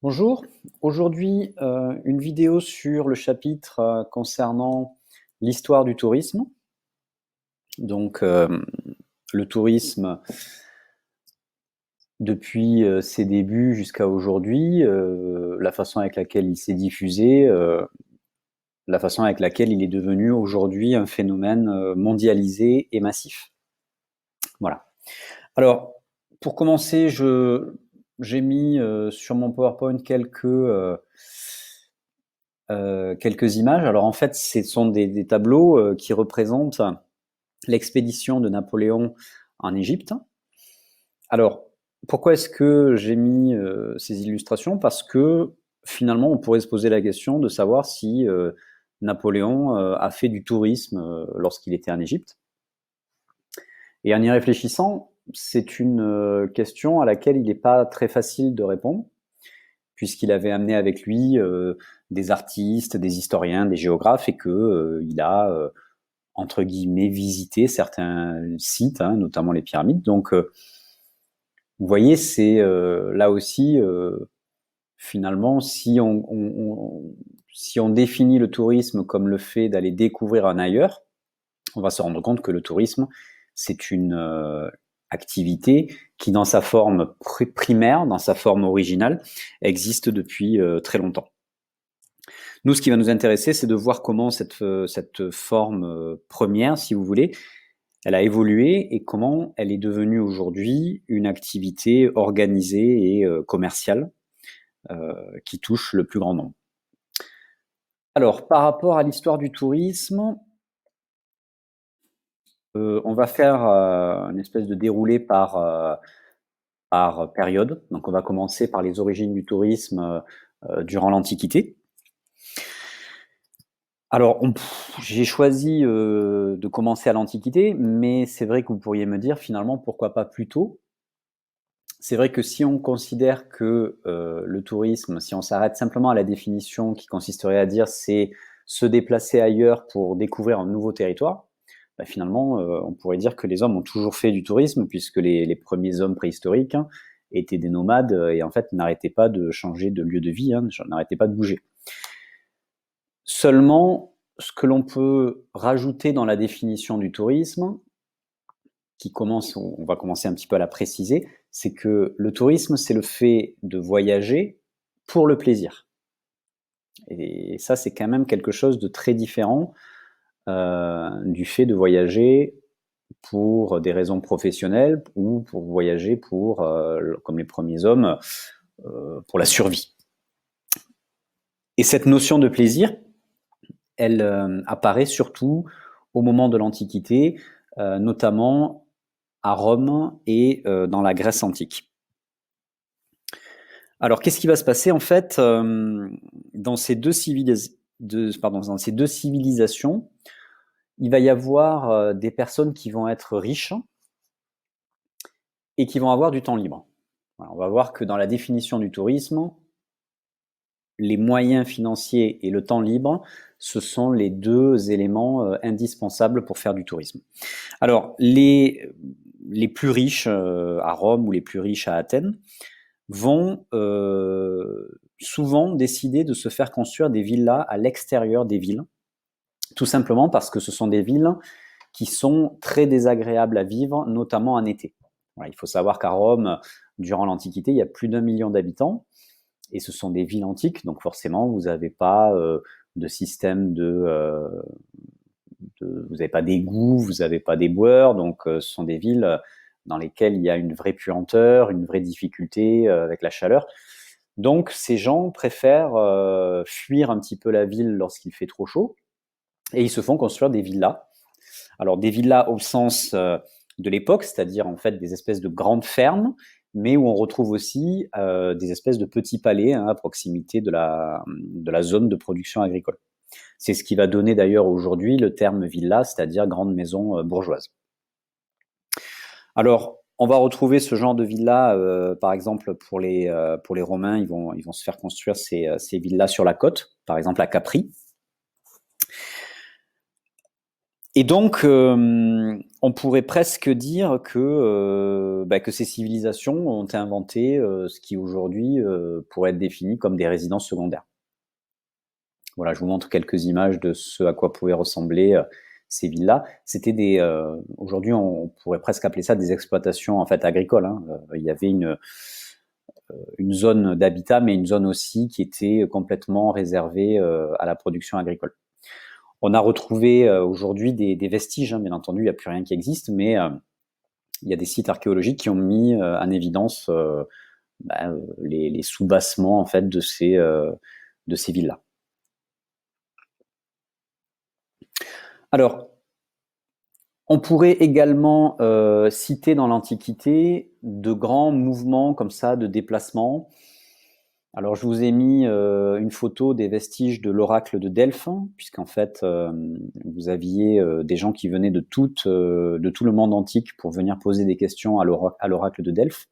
Bonjour, aujourd'hui une vidéo sur le chapitre concernant l'histoire du tourisme. Donc le tourisme depuis ses débuts jusqu'à aujourd'hui, la façon avec laquelle il s'est diffusé, la façon avec laquelle il est devenu aujourd'hui un phénomène mondialisé et massif. Voilà. Alors pour commencer, j'ai mis sur mon PowerPoint quelques images. Alors en fait, ce sont des tableaux qui représentent l'expédition de Napoléon en Égypte. Alors, pourquoi est-ce que j'ai mis ces illustrations? Parce que finalement, on pourrait se poser la question de savoir si Napoléon a fait du tourisme lorsqu'il était en Égypte. Et en y réfléchissant, c'est une question à laquelle il n'est pas très facile de répondre, puisqu'il avait amené avec lui des artistes, des historiens, des géographes, et qu'il a, entre guillemets, visité certains sites, hein, notamment les pyramides. Donc, vous voyez, c'est là aussi, finalement, si on définit le tourisme comme le fait d'aller découvrir un ailleurs, on va se rendre compte que le tourisme, c'est une activité qui, dans sa forme primaire, dans sa forme originale, existe depuis très longtemps. Nous, ce qui va nous intéresser, c'est de voir comment cette forme première, si vous voulez, elle a évolué et comment elle est devenue aujourd'hui une activité organisée et commerciale qui touche le plus grand nombre. Alors, par rapport à l'histoire du tourisme, on va faire une espèce de déroulé par période. Donc, on va commencer par les origines du tourisme durant l'Antiquité. Alors, j'ai choisi de commencer à l'Antiquité, mais c'est vrai que vous pourriez me dire finalement pourquoi pas plus tôt. C'est vrai que si on considère que le tourisme, si on s'arrête simplement à la définition qui consisterait à dire c'est se déplacer ailleurs pour découvrir un nouveau territoire, bah finalement, on pourrait dire que les hommes ont toujours fait du tourisme, puisque les premiers hommes préhistoriques étaient des nomades et en fait n'arrêtaient pas de changer de lieu de vie, n'arrêtaient pas de bouger. Seulement, ce que l'on peut rajouter dans la définition du tourisme, on va commencer un petit peu à la préciser, c'est que le tourisme, c'est le fait de voyager pour le plaisir. Et ça, c'est quand même quelque chose de très différent du fait de voyager pour des raisons professionnelles ou pour voyager comme les premiers hommes, pour la survie. Et cette notion de plaisir, elle apparaît surtout au moment de l'Antiquité, notamment à Rome et dans la Grèce antique. Alors, qu'est-ce qui va se passer en fait dans ces deux civilisations? Il va y avoir des personnes qui vont être riches et qui vont avoir du temps libre. Voilà, on va voir que dans la définition du tourisme, les moyens financiers et le temps libre, ce sont les deux éléments indispensables pour faire du tourisme. Alors, les plus riches à Rome ou les plus riches à Athènes vont souvent décider de se faire construire des villas à l'extérieur des villes, tout simplement parce que ce sont des villes qui sont très désagréables à vivre, notamment en été. Voilà, il faut savoir qu'à Rome, durant l'Antiquité, il y a plus d'1 million d'habitants, et ce sont des villes antiques, donc forcément, vous n'avez pas de système vous n'avez pas d'égouts, vous n'avez pas d'éboueurs, donc ce sont des villes dans lesquelles il y a une vraie puanteur, une vraie difficulté avec la chaleur. Donc ces gens préfèrent fuir un petit peu la ville lorsqu'il fait trop chaud, et ils se font construire des villas. Alors des villas au sens de l'époque, c'est-à-dire en fait des espèces de grandes fermes, mais où on retrouve aussi des espèces de petits palais à proximité de la zone de production agricole. C'est ce qui va donner d'ailleurs aujourd'hui le terme villa, c'est-à-dire grande maison bourgeoise. Alors, on va retrouver ce genre de villa, par exemple pour les Romains, ils vont se faire construire ces villas sur la côte, par exemple à Capri. Et donc, on pourrait presque dire que ces civilisations ont inventé ce qui aujourd'hui pourrait être défini comme des résidences secondaires. Voilà, je vous montre quelques images de ce à quoi pouvaient ressembler ces villas. C'était aujourd'hui, on pourrait presque appeler ça des exploitations en fait agricoles. Hein. Il y avait une zone d'habitat, mais une zone aussi qui était complètement réservée à la production agricole. On a retrouvé aujourd'hui des vestiges, hein, bien entendu, il n'y a plus rien qui existe, mais il y a des sites archéologiques qui ont mis en évidence les sous-bassements en fait de ces villas. Alors, on pourrait également citer dans l'Antiquité de grands mouvements comme ça de déplacement. Alors, je vous ai mis une photo des vestiges de l'oracle de Delphes, puisqu'en fait, vous aviez des gens qui venaient de tout le monde antique pour venir poser des questions à l'oracle de Delphes.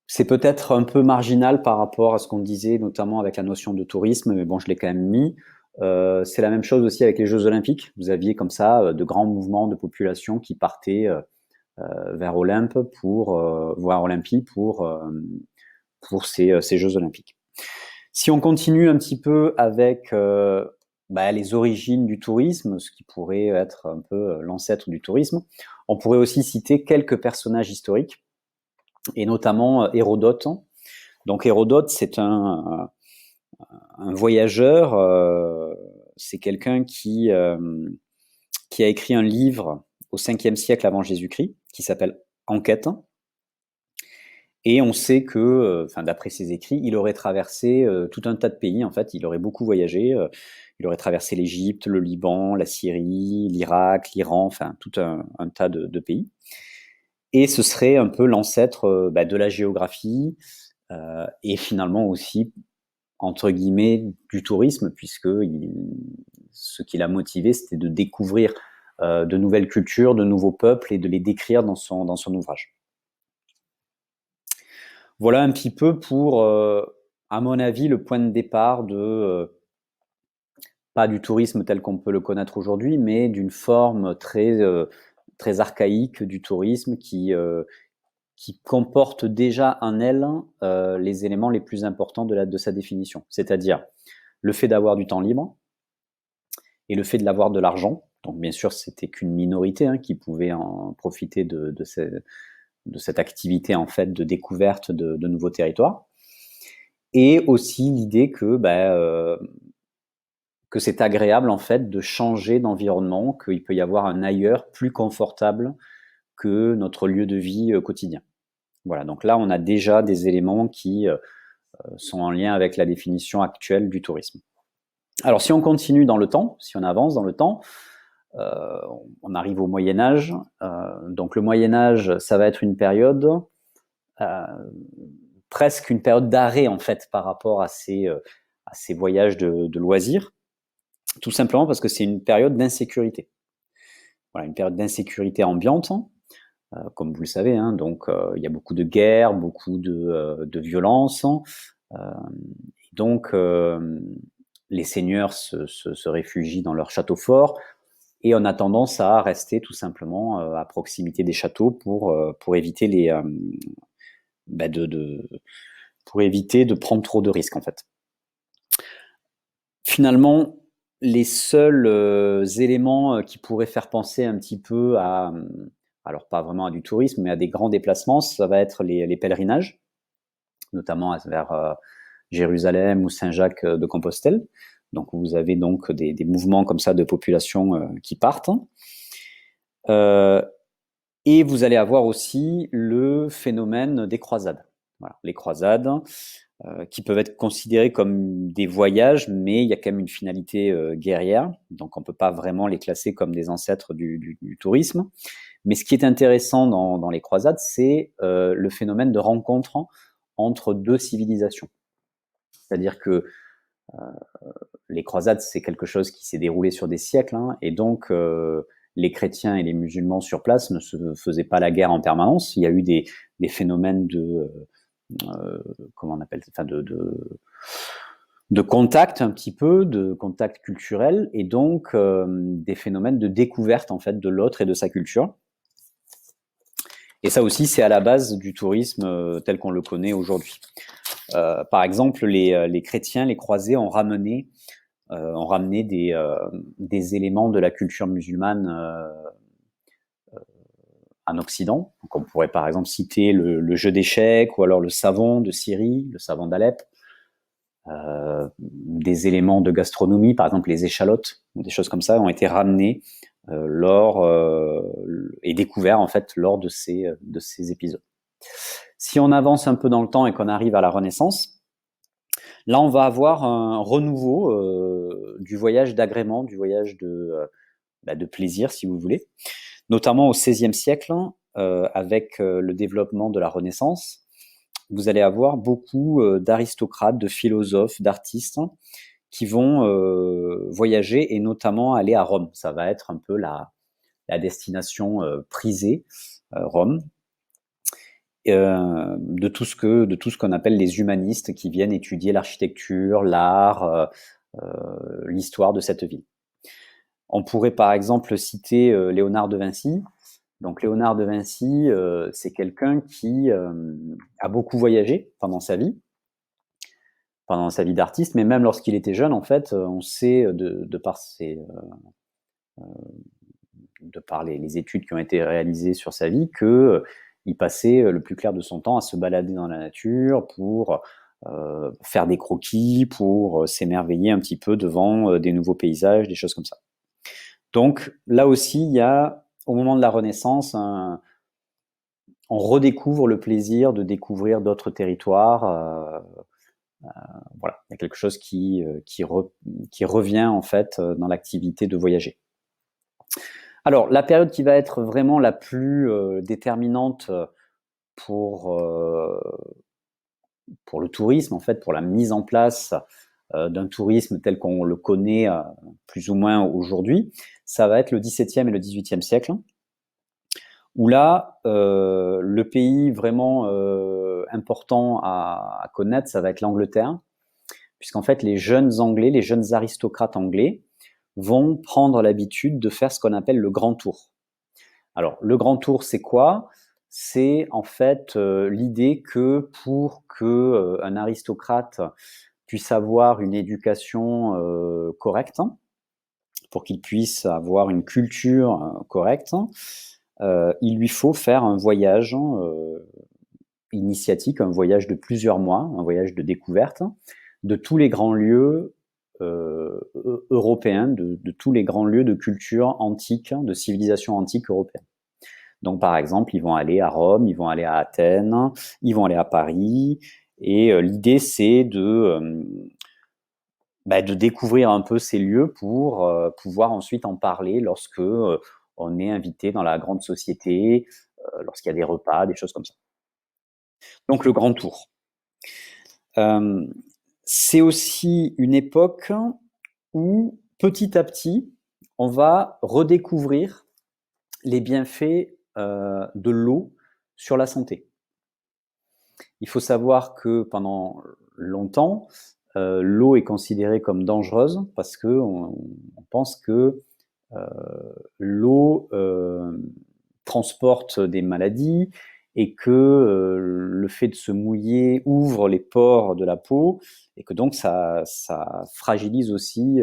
C'est peut-être un peu marginal par rapport à ce qu'on disait, notamment avec la notion de tourisme, mais bon, je l'ai quand même mis. C'est la même chose aussi avec les Jeux Olympiques. Vous aviez comme ça de grands mouvements de population qui partaient vers Olympe pour voir Olympie pour ces Jeux Olympiques. Si on continue un petit peu avec les origines du tourisme, ce qui pourrait être un peu l'ancêtre du tourisme, on pourrait aussi citer quelques personnages historiques, et notamment Hérodote. Donc Hérodote, c'est un voyageur, c'est quelqu'un qui a écrit un livre au 5e siècle avant Jésus-Christ, qui s'appelle Enquête. Et on sait que, d'après ses écrits, il aurait traversé tout un tas de pays. En fait, il aurait beaucoup voyagé. Il aurait traversé l'Égypte, le Liban, la Syrie, l'Irak, l'Iran, enfin tout un tas de pays. Et ce serait un peu l'ancêtre de la géographie et finalement aussi, entre guillemets, du tourisme, puisque ce qui l'a motivé, c'était de découvrir de nouvelles cultures, de nouveaux peuples et de les décrire dans son ouvrage. Voilà un petit peu pour, à mon avis, le point de départ pas du tourisme tel qu'on peut le connaître aujourd'hui, mais d'une forme très archaïque du tourisme qui comporte déjà en elle les éléments les plus importants de sa définition, c'est-à-dire le fait d'avoir du temps libre et le fait de l'avoir de l'argent. Donc bien sûr, c'était qu'une minorité qui pouvait en profiter de cette activité en fait de découverte de nouveaux territoires, et aussi l'idée que c'est agréable en fait de changer d'environnement, qu'il peut y avoir un ailleurs plus confortable que notre lieu de vie quotidien. Voilà, donc là on a déjà des éléments qui sont en lien avec la définition actuelle du tourisme. Alors si on continue dans le temps, si on avance dans le temps, on arrive au Moyen-Âge. Donc le Moyen-Âge, ça va être une période, presque une période d'arrêt en fait par rapport à ces voyages de loisirs, tout simplement parce que c'est une période d'insécurité. Voilà, une période d'insécurité ambiante, comme vous le savez, donc il y a beaucoup de guerres, beaucoup de violences, donc les seigneurs se réfugient dans leur château fort, et on a tendance à rester tout simplement à proximité des châteaux pour éviter pour éviter de prendre trop de risques en fait. Finalement, les seuls éléments qui pourraient faire penser un petit peu à, alors pas vraiment à du tourisme, mais à des grands déplacements, ça va être les pèlerinages, notamment vers Jérusalem ou Saint-Jacques de Compostelle. Donc vous avez donc des mouvements comme ça de population qui partent. Et vous allez avoir aussi le phénomène des croisades. Voilà, les croisades qui peuvent être considérées comme des voyages, mais il y a quand même une finalité guerrière, donc on ne peut pas vraiment les classer comme des ancêtres du tourisme. Mais ce qui est intéressant dans les croisades, c'est le phénomène de rencontre entre deux civilisations. C'est-à-dire que les croisades, c'est quelque chose qui s'est déroulé sur des siècles, et donc les chrétiens et les musulmans sur place ne se faisaient pas la guerre en permanence. Il y a eu des phénomènes comment on appelle ça, de contact un petit peu, de contact culturel, et donc des phénomènes de découverte en fait de l'autre et de sa culture. Et ça aussi, c'est à la base du tourisme tel qu'on le connaît aujourd'hui. Par exemple, les chrétiens, les croisés ont ramené des éléments de la culture musulmane en Occident. Donc on pourrait par exemple citer le jeu d'échecs ou alors le savon de Syrie, le savon d'Alep. Des éléments de gastronomie, par exemple les échalotes, ou des choses comme ça, ont été ramenés et découverts en fait lors de ces épisodes. Si on avance un peu dans le temps et qu'on arrive à la Renaissance, là on va avoir un renouveau du voyage d'agrément, du voyage de plaisir si vous voulez, notamment au XVIe siècle avec le développement de la Renaissance. Vous allez avoir beaucoup d'aristocrates, de philosophes, d'artistes qui vont voyager et notamment aller à Rome. Ça va être un peu la destination prisée, Rome, de tout ce qu'on appelle les humanistes qui viennent étudier l'architecture, l'art, l'histoire de cette ville. On pourrait par exemple citer Léonard de Vinci. Donc Léonard de Vinci, c'est quelqu'un qui a beaucoup voyagé pendant sa vie d'artiste, mais même lorsqu'il était jeune, en fait, on sait de par les études qui ont été réalisées sur sa vie que il passait le plus clair de son temps à se balader dans la nature pour faire des croquis, pour s'émerveiller un petit peu devant des nouveaux paysages, des choses comme ça. Donc là aussi, il y a au moment de la Renaissance on redécouvre le plaisir de découvrir d'autres territoires. Voilà, il y a quelque chose qui revient en fait dans l'activité de voyager. Alors, la période qui va être vraiment la plus déterminante pour le tourisme, en fait, pour la mise en place d'un tourisme tel qu'on le connaît plus ou moins aujourd'hui, ça va être le XVIIe et le XVIIIe siècle, où là, le pays vraiment important à connaître, ça va être l'Angleterre, puisqu'en fait, les jeunes Anglais, les jeunes aristocrates anglais, vont prendre l'habitude de faire ce qu'on appelle le grand tour. Alors, le grand tour, c'est quoi? C'est en fait l'idée que pour qu'un aristocrate puisse avoir une éducation correcte, pour qu'il puisse avoir une culture correcte, il lui faut faire un voyage initiatique, un voyage de plusieurs mois, un voyage de découverte de tous les grands lieux européens, de tous les grands lieux de culture antique, de civilisation antique européenne. Donc, par exemple, ils vont aller à Rome, ils vont aller à Athènes, ils vont aller à Paris. Et l'idée, c'est de découvrir un peu ces lieux pour pouvoir ensuite en parler lorsque on est invité dans la grande société, lorsqu'il y a des repas, des choses comme ça. Donc, le grand tour. C'est aussi une époque où, petit à petit, on va redécouvrir les bienfaits de l'eau sur la santé. Il faut savoir que pendant longtemps, l'eau est considérée comme dangereuse parce qu'on pense que l'eau transporte des maladies et que le fait de se mouiller ouvre les pores de la peau et que donc ça fragilise aussi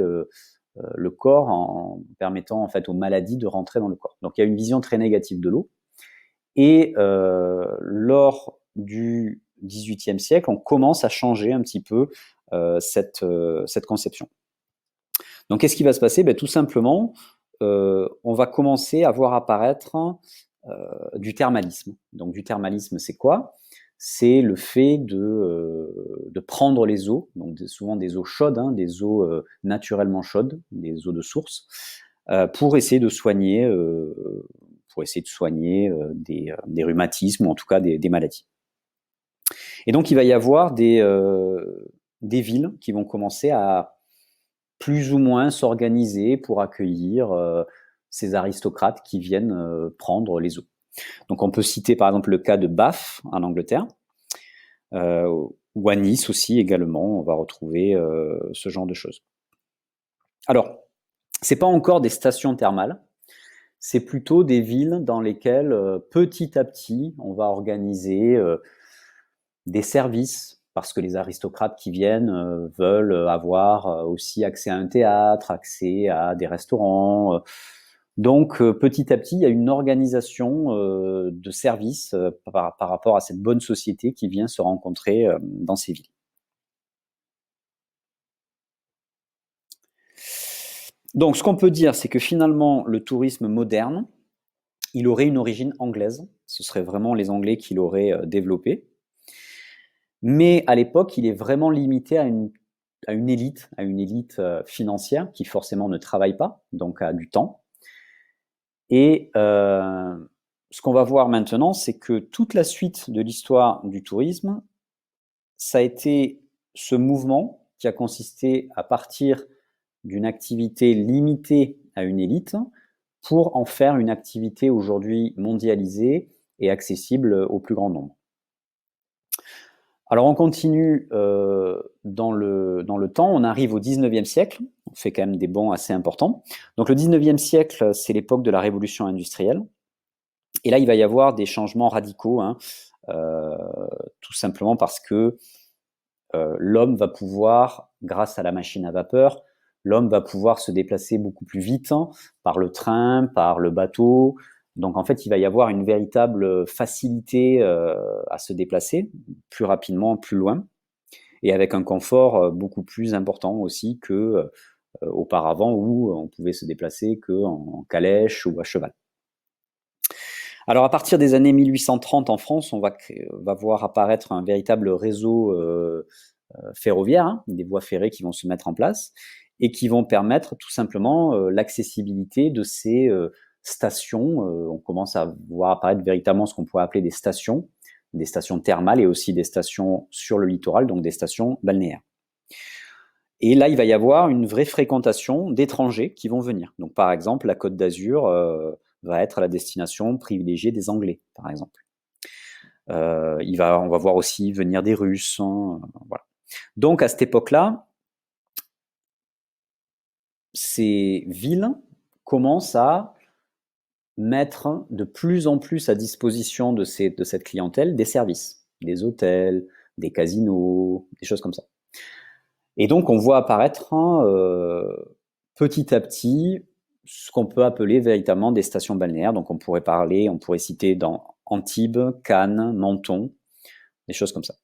le corps en permettant en fait aux maladies de rentrer dans le corps. Donc il y a une vision très négative de l'eau. Et lors du XVIIIe siècle, on commence à changer un petit peu cette conception. Donc qu'est-ce qui va se passer? Tout simplement, on va commencer à voir apparaître du thermalisme. Donc du thermalisme, c'est quoi? C'est le fait de prendre les eaux, donc souvent des eaux chaudes, des eaux naturellement chaudes, des eaux de source, pour essayer de soigner des rhumatismes ou en tout cas des maladies. Et donc il va y avoir des villes qui vont commencer à plus ou moins s'organiser pour accueillir ces aristocrates qui viennent prendre les eaux. Donc on peut citer par exemple le cas de Bath en Angleterre. ou à Nice aussi également, on va retrouver ce genre de choses. Alors, c'est pas encore des stations thermales, c'est plutôt des villes dans lesquelles petit à petit on va organiser des services, parce que les aristocrates qui viennent veulent avoir aussi accès à un théâtre, accès à des restaurants. Donc petit à petit, il y a une organisation de services par rapport à cette bonne société qui vient se rencontrer dans ces villes. Donc ce qu'on peut dire, c'est que finalement, le tourisme moderne, il aurait une origine anglaise. Ce serait vraiment les Anglais qui l'auraient développé. Mais à l'époque, il est vraiment limité à une élite financière qui forcément ne travaille pas, donc a du temps. Et ce qu'on va voir maintenant, c'est que toute la suite de l'histoire du tourisme, ça a été ce mouvement qui a consisté à partir d'une activité limitée à une élite pour en faire une activité aujourd'hui mondialisée et accessible au plus grand nombre. Alors on continue dans le temps, on arrive au 19e siècle, on fait quand même des bonds assez importants. Donc le 19e siècle, c'est l'époque de la révolution industrielle. Et là, il va y avoir des changements radicaux, tout simplement parce que l'homme va pouvoir, grâce à la machine à vapeur, l'homme va pouvoir se déplacer beaucoup plus vite par le train, par le bateau. Donc en fait, il va y avoir une véritable facilité à se déplacer plus rapidement, plus loin, et avec un confort beaucoup plus important aussi que auparavant où on pouvait se déplacer qu'en calèche ou à cheval. Alors à partir des années 1830 en France, on va voir apparaître un véritable réseau ferroviaire, des voies ferrées qui vont se mettre en place et qui vont permettre tout simplement l'accessibilité de ces stations. On commence à voir apparaître véritablement ce qu'on pourrait appeler des stations thermales et aussi des stations sur le littoral, donc des stations balnéaires. Et là, il va y avoir une vraie fréquentation d'étrangers qui vont venir. Donc par exemple, la Côte d'Azur va être la destination privilégiée des Anglais, par exemple. On va voir aussi venir des Russes. Voilà. Donc à cette époque-là, ces villes commencent à mettre de plus en plus à disposition de cette clientèle des services, des hôtels, des casinos, des choses comme ça. Et donc on voit apparaître petit à petit ce qu'on peut appeler véritablement des stations balnéaires. Donc on pourrait citer dans Antibes, Cannes, Menton, des choses comme ça.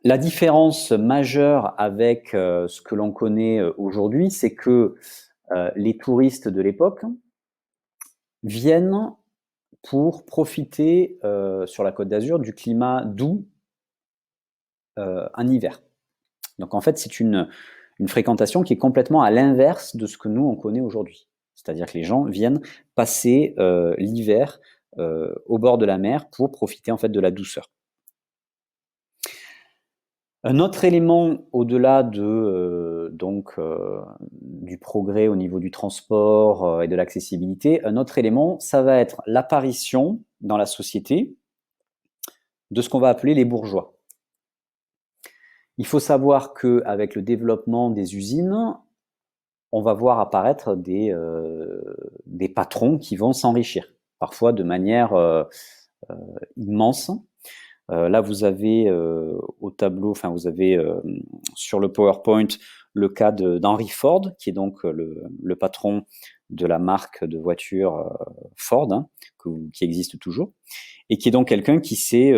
La différence majeure avec ce que l'on connaît aujourd'hui, c'est que les touristes de l'époque viennent pour profiter sur la Côte d'Azur du climat doux en hiver. Donc en fait, c'est une fréquentation qui est complètement à l'inverse de ce que nous on connaît aujourd'hui. C'est-à-dire que les gens viennent passer l'hiver au bord de la mer pour profiter en fait de la douceur. Un autre élément au-delà du progrès au niveau du transport et de l'accessibilité, un autre élément, ça va être l'apparition dans la société de ce qu'on va appeler les bourgeois. Il faut savoir qu'avec le développement des usines, on va voir apparaître des patrons qui vont s'enrichir, parfois de manière immense. Là, vous avez au tableau, enfin vous avez sur le PowerPoint le cas d'Henry Ford, qui est donc le patron de la marque de voiture Ford, qui existe toujours, et qui est donc quelqu'un qui s'est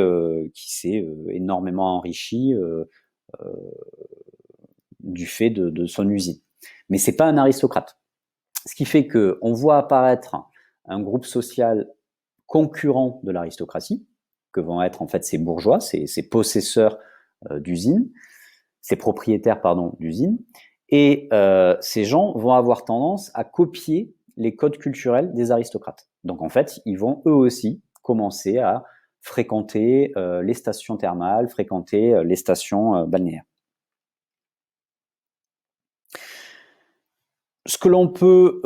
énormément enrichi du fait de son usine. Mais c'est pas un aristocrate. Ce qui fait qu'on voit apparaître un groupe social concurrent de l'aristocratie, que vont être en fait ces bourgeois, ces possesseurs d'usines, ces propriétaires d'usines, et ces gens vont avoir tendance à copier les codes culturels des aristocrates. Donc en fait, ils vont eux aussi commencer à fréquenter les stations thermales, fréquenter les stations balnéaires. Ce que l'on peut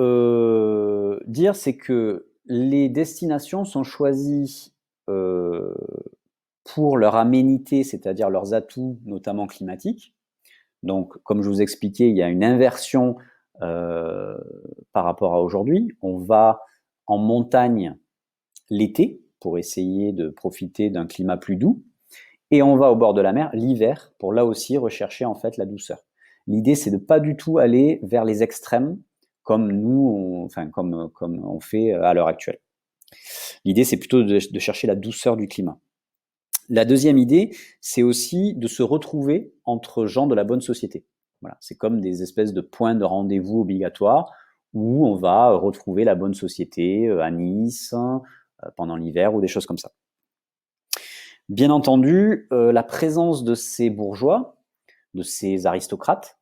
dire, c'est que les destinations sont choisies pour leur aménité, c'est-à-dire leurs atouts, notamment climatiques. Donc, comme je vous expliquais, il y a une inversion par rapport à aujourd'hui. On va en montagne l'été pour essayer de profiter d'un climat plus doux, et on va au bord de la mer l'hiver pour là aussi rechercher en fait la douceur. L'idée, c'est de pas du tout aller vers les extrêmes comme nous, comme on fait à l'heure actuelle. L'idée, c'est plutôt de chercher la douceur du climat. La deuxième idée, c'est aussi de se retrouver entre gens de la bonne société. Voilà, c'est comme des espèces de points de rendez-vous obligatoires où on va retrouver la bonne société à Nice pendant l'hiver ou des choses comme ça. Bien entendu, la présence de ces bourgeois, de ces aristocrates,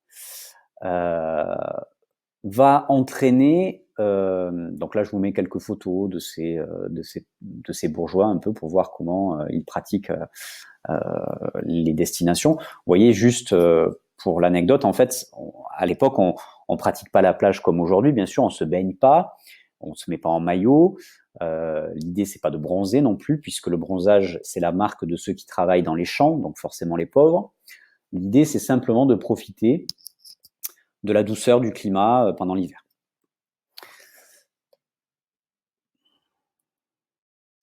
va entraîner, donc là je vous mets quelques photos de ces bourgeois un peu pour voir comment ils pratiquent les destinations. Vous voyez, juste pour l'anecdote, en fait, à l'époque, on pratique pas la plage comme aujourd'hui, bien sûr, on se baigne pas, on se met pas en maillot. L'idée, c'est pas de bronzer non plus, puisque le bronzage, c'est la marque de ceux qui travaillent dans les champs, donc forcément les pauvres. L'idée, c'est simplement de profiter de la douceur du climat pendant l'hiver.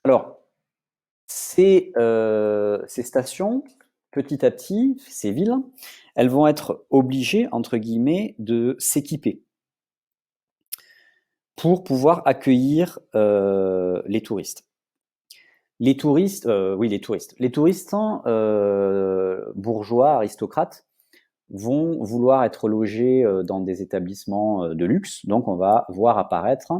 Alors, ces stations, petit à petit, ces villes, elles vont être obligées, entre guillemets, de s'équiper pour pouvoir accueillir les touristes. Les touristes, les touristes bourgeois, aristocrates, vont vouloir être logés dans des établissements de luxe. Donc, on va voir apparaître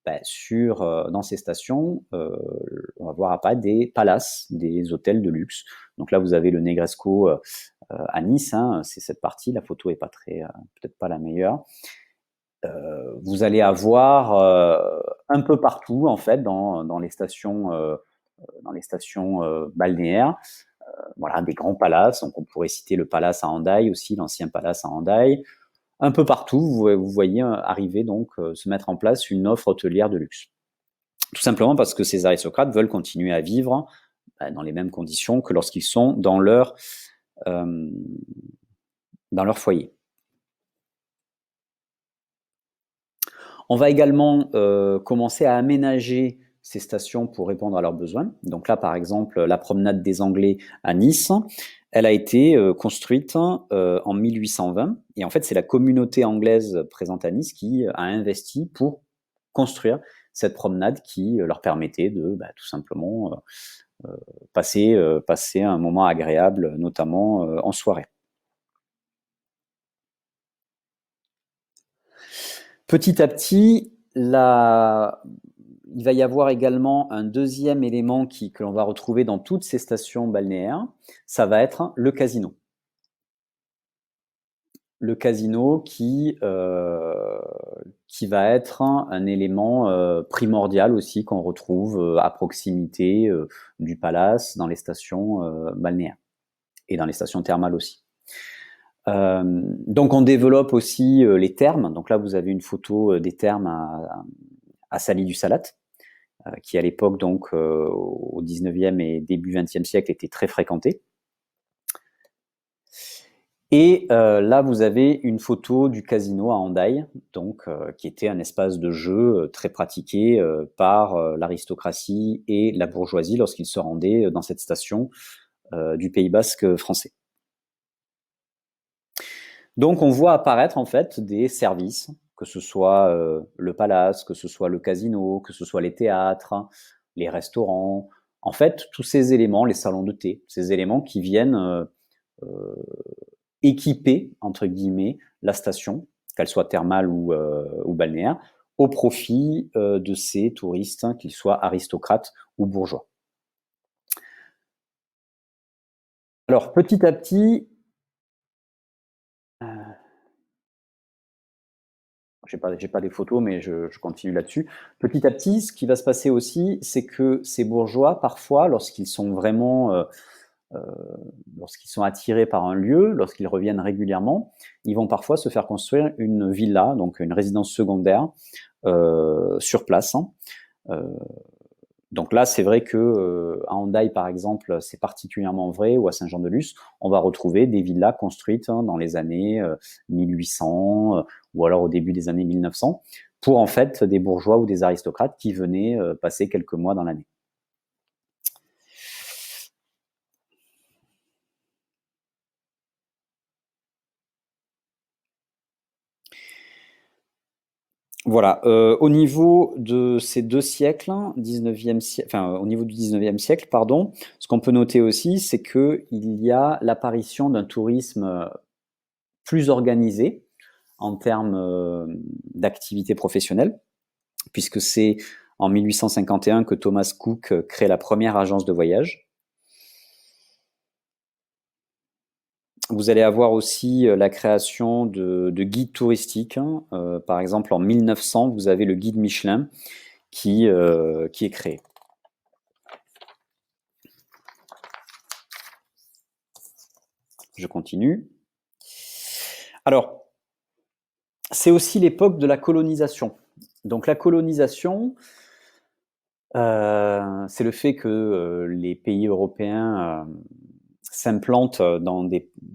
dans ces stations, on va voir apparaître des palaces, des hôtels de luxe. Donc là, vous avez le Negresco à Nice, hein, c'est cette partie. La photo est pas peut-être pas la meilleure. Vous allez avoir un peu partout, en fait, dans les stations balnéaires, voilà, des grands palaces. Donc on pourrait citer le palace à Hendaye aussi, l'ancien palace à Hendaye. Un peu partout, vous voyez arriver donc se mettre en place une offre hôtelière de luxe. Tout simplement parce que ces aristocrates veulent continuer à vivre dans les mêmes conditions que lorsqu'ils sont dans leur foyer. On va également commencer à aménager ces stations pour répondre à leurs besoins. Donc là, par exemple, la promenade des Anglais à Nice, elle a été construite en 1820. Et en fait, c'est la communauté anglaise présente à Nice qui a investi pour construire cette promenade qui leur permettait de tout simplement passer un moment agréable, notamment en soirée. Petit à petit, il va y avoir également un deuxième élément que l'on va retrouver dans toutes ces stations balnéaires, ça va être le casino. Le casino qui va être un élément primordial aussi qu'on retrouve à proximité du palace, dans les stations balnéaires et dans les stations thermales aussi. Donc on développe aussi les thermes. Donc là, vous avez une photo des thermes à Sali du Salat, qui à l'époque, donc au 19e et début 20e siècle, était très fréquenté. Et là, vous avez une photo du casino à Hendaye, donc qui était un espace de jeu très pratiqué par l'aristocratie et la bourgeoisie lorsqu'ils se rendaient dans cette station du Pays Basque français. Donc, on voit apparaître en fait des services, que ce soit le palace, que ce soit le casino, que ce soit les théâtres, les restaurants. En fait, tous ces éléments, les salons de thé, ces éléments qui viennent équiper, entre guillemets, la station, qu'elle soit thermale ou balnéaire, au profit de ces touristes, qu'ils soient aristocrates ou bourgeois. Alors, petit à petit, j'ai pas des photos, mais je continue là-dessus. Petit à petit, ce qui va se passer aussi, c'est que ces bourgeois, parfois, lorsqu'ils sont vraiment lorsqu'ils sont attirés par un lieu, lorsqu'ils reviennent régulièrement, ils vont parfois se faire construire une villa, donc une résidence secondaire sur place, Donc là, c'est vrai que à Hendaye, par exemple, c'est particulièrement vrai, ou à Saint-Jean-de-Luz, on va retrouver des villas construites dans les années 1800 ou alors au début des années 1900 pour en fait des bourgeois ou des aristocrates qui venaient passer quelques mois dans l'année. Voilà. Au niveau de ces deux siècles, 19e siècle, enfin, au niveau du 19e siècle, pardon, ce qu'on peut noter aussi, c'est qu'il y a l'apparition d'un tourisme plus organisé en termes d'activité professionnelle, puisque c'est en 1851 que Thomas Cook crée la première agence de voyage. Vous allez avoir aussi la création de guides touristiques. Par exemple, en 1900, vous avez le guide Michelin qui est créé. Je continue. Alors, c'est aussi l'époque de la colonisation. Donc la colonisation, c'est le fait que les pays européens s'implantent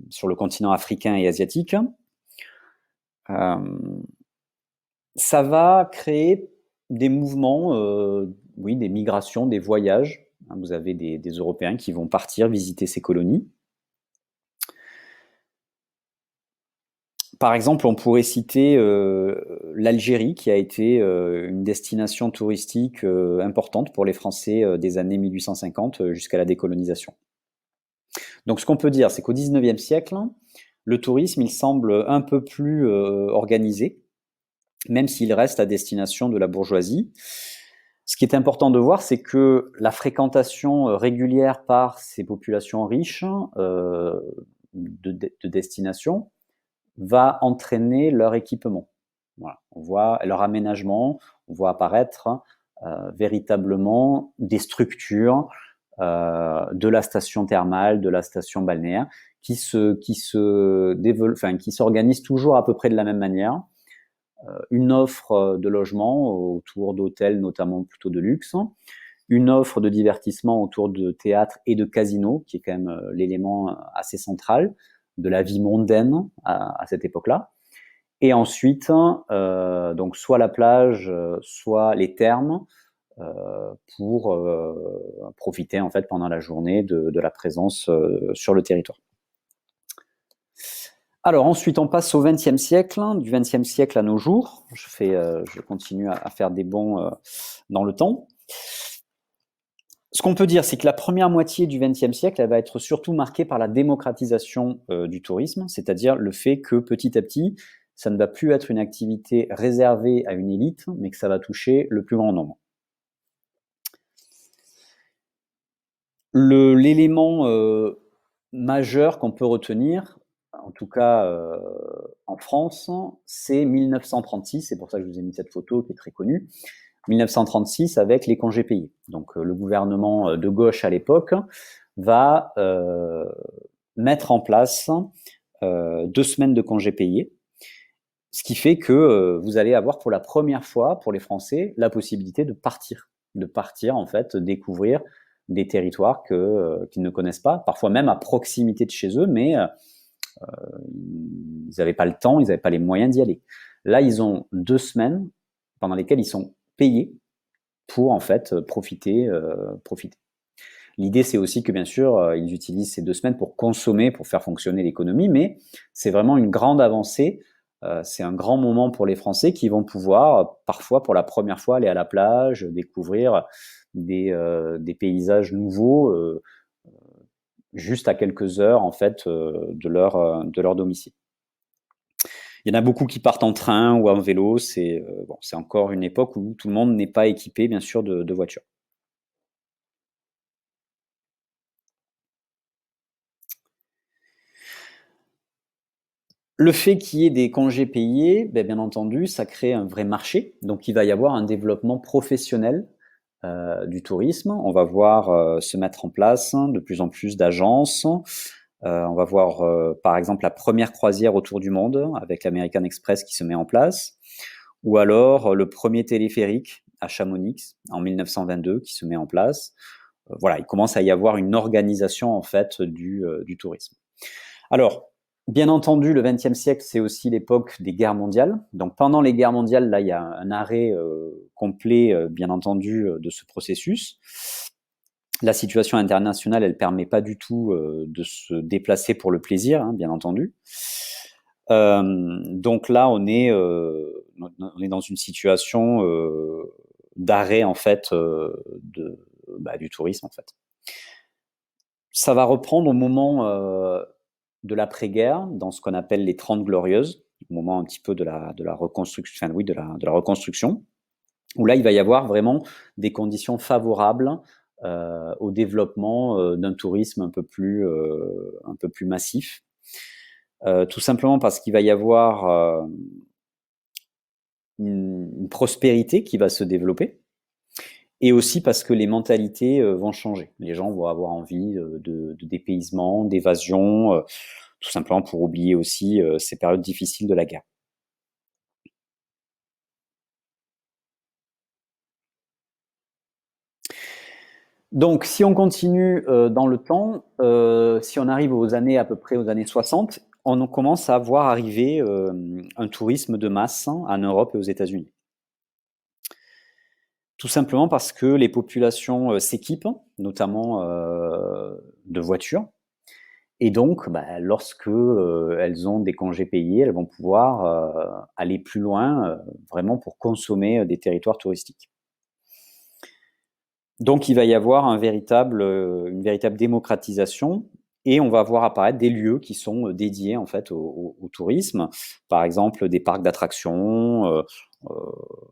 sur le continent africain et asiatique. Ça va créer des mouvements, oui, des migrations, des voyages. Vous avez des Européens qui vont partir visiter ces colonies. Par exemple, on pourrait citer l'Algérie, qui a été une destination touristique importante pour les Français des années 1850 jusqu'à la décolonisation. Donc ce qu'on peut dire, c'est qu'au XIXe siècle, le tourisme, il semble un peu plus organisé, même s'il reste à destination de la bourgeoisie. Ce qui est important de voir, c'est que la fréquentation régulière par ces populations riches de destination va entraîner leur équipement. Voilà. On voit leur aménagement, on voit apparaître véritablement des structures de la station thermale, de la station balnéaire, qui s'organisent toujours à peu près de la même manière. Une offre de logement autour d'hôtels, notamment plutôt de luxe, une offre de divertissement autour de théâtre et de casino, qui est quand même l'élément assez central de la vie mondaine à cette époque-là. Et ensuite, donc soit la plage, soit les thermes, pour profiter en fait pendant la journée de la présence sur le territoire. Alors ensuite, on passe au XXe siècle, du XXe siècle à nos jours. Je continue à faire des bonds dans le temps. Ce qu'on peut dire, c'est que la première moitié du XXe siècle, elle va être surtout marquée par la démocratisation du tourisme, c'est-à-dire le fait que petit à petit, ça ne va plus être une activité réservée à une élite, mais que ça va toucher le plus grand nombre. L'élément majeur qu'on peut retenir, en tout cas en France, c'est 1936, c'est pour ça que je vous ai mis cette photo qui est très connue, 1936 avec les congés payés. Donc le gouvernement de gauche à l'époque va mettre en place 2 semaines de congés payés, ce qui fait que vous allez avoir pour la première fois, pour les Français, la possibilité de partir en fait, découvrir des territoires qu'ils ne connaissent pas, parfois même à proximité de chez eux, mais ils n'avaient pas le temps, ils n'avaient pas les moyens d'y aller. Là, ils ont 2 semaines pendant lesquelles ils sont payés pour en fait profiter. L'idée, c'est aussi que bien sûr, ils utilisent ces 2 semaines pour consommer, pour faire fonctionner l'économie, mais c'est vraiment une grande avancée. C'est un grand moment pour les Français qui vont pouvoir, parfois pour la première fois, aller à la plage, découvrir des paysages nouveaux, juste à quelques heures en fait de leur domicile. Il y en a beaucoup qui partent en train ou en vélo. C'est encore une époque où tout le monde n'est pas équipé, bien sûr, de voiture. Le fait qu'il y ait des congés payés, bien entendu, ça crée un vrai marché. Donc, il va y avoir un développement professionnel du tourisme. On va voir se mettre en place de plus en plus d'agences. On va voir, par exemple, la première croisière autour du monde avec l'American Express qui se met en place. Ou alors le premier téléphérique à Chamonix en 1922 qui se met en place. Voilà, il commence à y avoir une organisation en fait du tourisme. Alors, bien entendu, le XXe siècle, c'est aussi l'époque des guerres mondiales. Donc, pendant les guerres mondiales, là, il y a un arrêt complet, bien entendu, de ce processus. La situation internationale, elle permet pas du tout de se déplacer pour le plaisir, hein, bien entendu. Donc là, on est dans une situation d'arrêt en fait du tourisme en fait. Ça va reprendre au moment de l'après-guerre, dans ce qu'on appelle les 30 glorieuses, au moment un petit peu de la reconstruction, enfin, oui, de la reconstruction, où là, il va y avoir vraiment des conditions favorables au développement d'un tourisme un peu plus massif. Tout simplement parce qu'il va y avoir une prospérité qui va se développer, et aussi parce que les mentalités vont changer. Les gens vont avoir envie de dépaysement, d'évasion, tout simplement pour oublier aussi ces périodes difficiles de la guerre. Donc, si on continue dans le temps, si on arrive aux années à peu près aux années 60, on commence à voir arriver un tourisme de masse en Europe et aux États-Unis. Tout simplement parce que les populations s'équipent, notamment de voitures, et donc, lorsque elles ont des congés payés, elles vont pouvoir aller plus loin, vraiment pour consommer des territoires touristiques. Donc, il va y avoir une véritable démocratisation, et on va voir apparaître des lieux qui sont dédiés en fait au tourisme. Par exemple, des parcs d'attractions,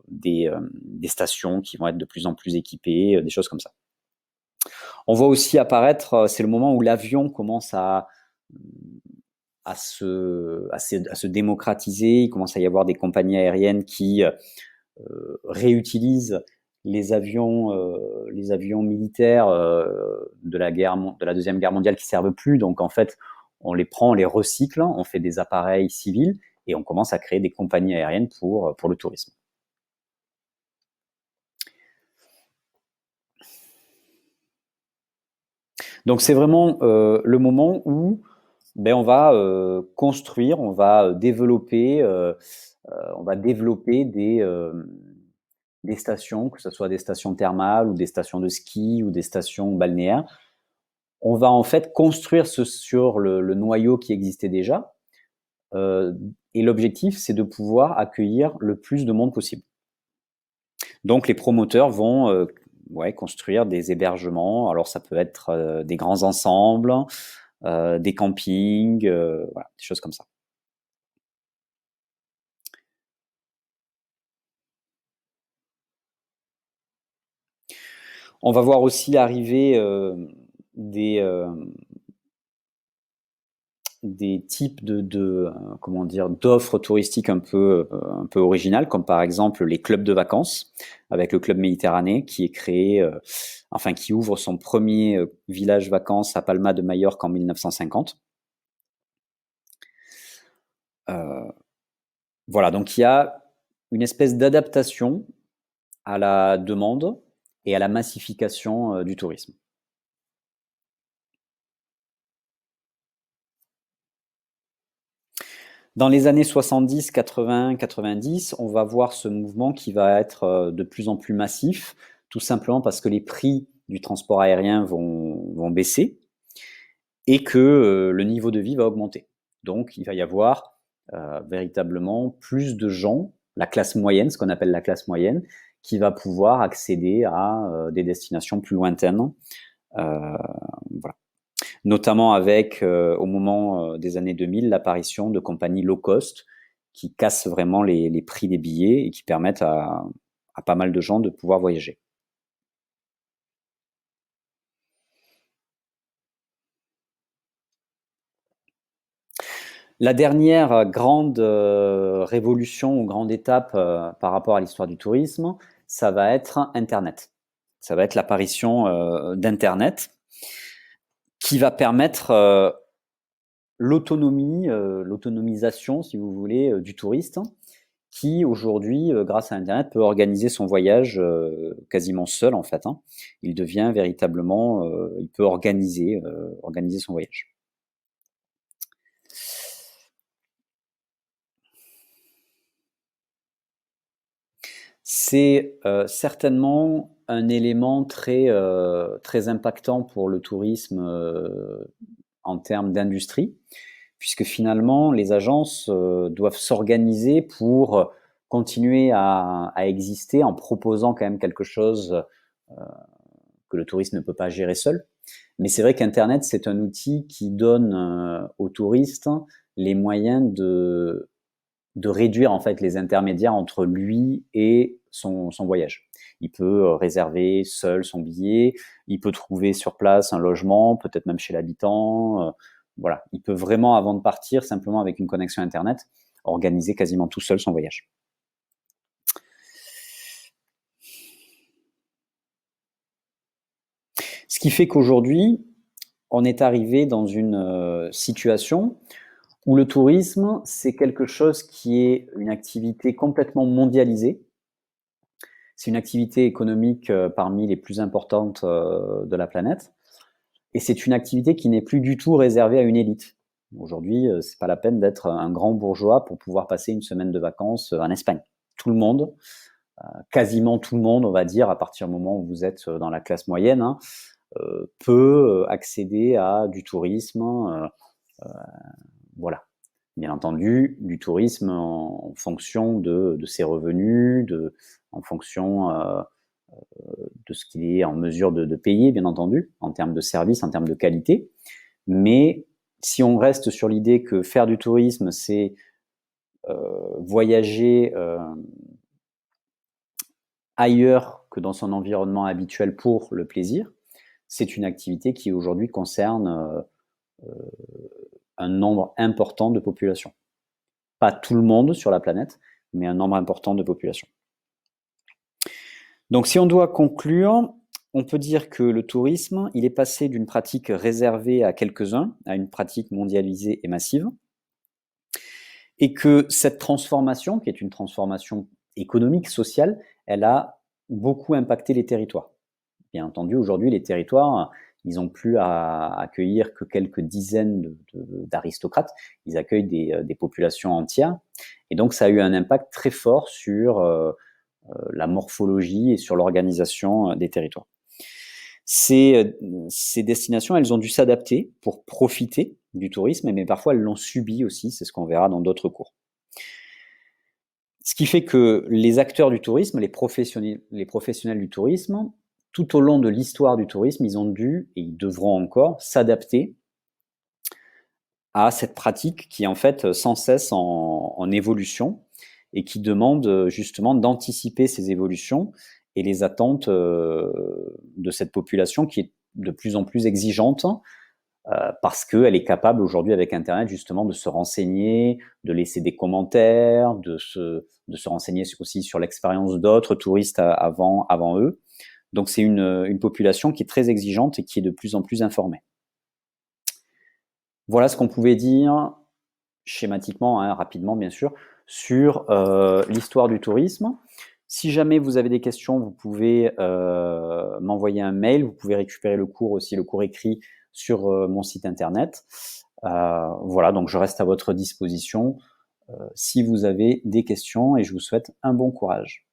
des stations qui vont être de plus en plus équipées, des choses comme ça. On voit aussi apparaître, c'est le moment où l'avion commence à se démocratiser. Il commence à y avoir des compagnies aériennes qui réutilisent les avions militaires de la Deuxième Guerre mondiale qui servent plus. Donc en fait, on les prend, on les recycle, on fait des appareils civils et on commence à créer des compagnies aériennes pour le tourisme. Donc c'est vraiment le moment où on va construire, on va développer des stations, que ce soit des stations thermales ou des stations de ski ou des stations balnéaires. On va en fait construire sur le noyau qui existait déjà. Et l'objectif, c'est de pouvoir accueillir le plus de monde possible. Donc les promoteurs vont construire des hébergements. Alors ça peut être des grands ensembles, des campings, voilà, des choses comme ça. On va voir aussi arriver des types d'offres touristiques un peu originales, comme par exemple les clubs de vacances, avec le club Méditerranée qui est créé, qui ouvre son premier village vacances à Palma de Majorque en 1950. Voilà, donc il y a une espèce d'adaptation à la demande et à la massification du tourisme. Dans les années 70, 80, 90, on va voir ce mouvement qui va être de plus en plus massif, tout simplement parce que les prix du transport aérien vont baisser et que le niveau de vie va augmenter. Donc, il va y avoir véritablement plus de gens, la classe moyenne, ce qu'on appelle la classe moyenne, qui va pouvoir accéder à des destinations plus lointaines. Voilà. Notamment avec, au moment des années 2000, l'apparition de compagnies low cost qui cassent vraiment les prix des billets et qui permettent à pas mal de gens de pouvoir voyager. La dernière grande révolution ou grande étape par rapport à l'histoire du tourisme, ça va être Internet. Ça va être l'apparition d'Internet qui va permettre l'autonomisation, si vous voulez, du touriste, qui aujourd'hui, grâce à internet, peut organiser son voyage, quasiment seul en fait, hein. Il devient véritablement, il peut organiser son voyage. C'est, certainement un élément très impactant pour le tourisme, en termes d'industrie, puisque finalement les agences, doivent s'organiser pour continuer à exister en proposant quand même quelque chose, que le touriste ne peut pas gérer seul. Mais c'est vrai qu'internet, c'est un outil qui donne, aux touristes les moyens de réduire en fait les intermédiaires entre lui et son voyage. Il peut réserver seul son billet, il peut trouver sur place un logement, peut-être même chez l'habitant. Voilà, il peut vraiment, avant de partir, simplement avec une connexion Internet, organiser quasiment tout seul son voyage. Ce qui fait qu'aujourd'hui, on est arrivé dans une situation où le tourisme, c'est quelque chose qui est une activité complètement mondialisée. C'est une activité économique parmi les plus importantes de la planète. Et c'est une activité qui n'est plus du tout réservée à une élite. Aujourd'hui, c'est pas la peine d'être un grand bourgeois pour pouvoir passer une semaine de vacances en Espagne. Tout le monde, quasiment tout le monde, on va dire, à partir du moment où vous êtes dans la classe moyenne, hein, peut accéder à du tourisme. Voilà. Bien entendu, du tourisme en fonction de ses revenus, en fonction de ce qu'il est en mesure de payer, bien entendu, en termes de services, en termes de qualité. Mais si on reste sur l'idée que faire du tourisme, c'est voyager ailleurs que dans son environnement habituel pour le plaisir, c'est une activité qui aujourd'hui concerne un nombre important de populations. Pas tout le monde sur la planète, mais un nombre important de populations. Donc si on doit conclure, on peut dire que le tourisme, il est passé d'une pratique réservée à quelques-uns à une pratique mondialisée et massive, et que cette transformation, qui est une transformation économique, sociale, elle a beaucoup impacté les territoires. Bien entendu, aujourd'hui, les territoires, ils n'ont plus à accueillir que quelques dizaines d'aristocrates, ils accueillent des populations entières, et donc ça a eu un impact très fort sur la morphologie et sur l'organisation des territoires. Ces destinations, elles ont dû s'adapter pour profiter du tourisme, mais parfois elles l'ont subi aussi, c'est ce qu'on verra dans d'autres cours. Ce qui fait que les acteurs du tourisme, les professionnels du tourisme, tout au long de l'histoire du tourisme, ils ont dû, et ils devront encore, s'adapter à cette pratique qui est en fait sans cesse en évolution et qui demande justement d'anticiper ces évolutions et les attentes de cette population qui est de plus en plus exigeante parce qu'elle est capable aujourd'hui avec Internet justement de se renseigner, de laisser des commentaires, de se renseigner aussi sur l'expérience d'autres touristes avant eux. Donc c'est une population qui est très exigeante et qui est de plus en plus informée. Voilà ce qu'on pouvait dire schématiquement, hein, rapidement bien sûr, sur l'histoire du tourisme. Si jamais vous avez des questions, vous pouvez m'envoyer un mail, vous pouvez récupérer le cours aussi, le cours écrit sur mon site internet. Voilà, donc je reste à votre disposition si vous avez des questions et je vous souhaite un bon courage.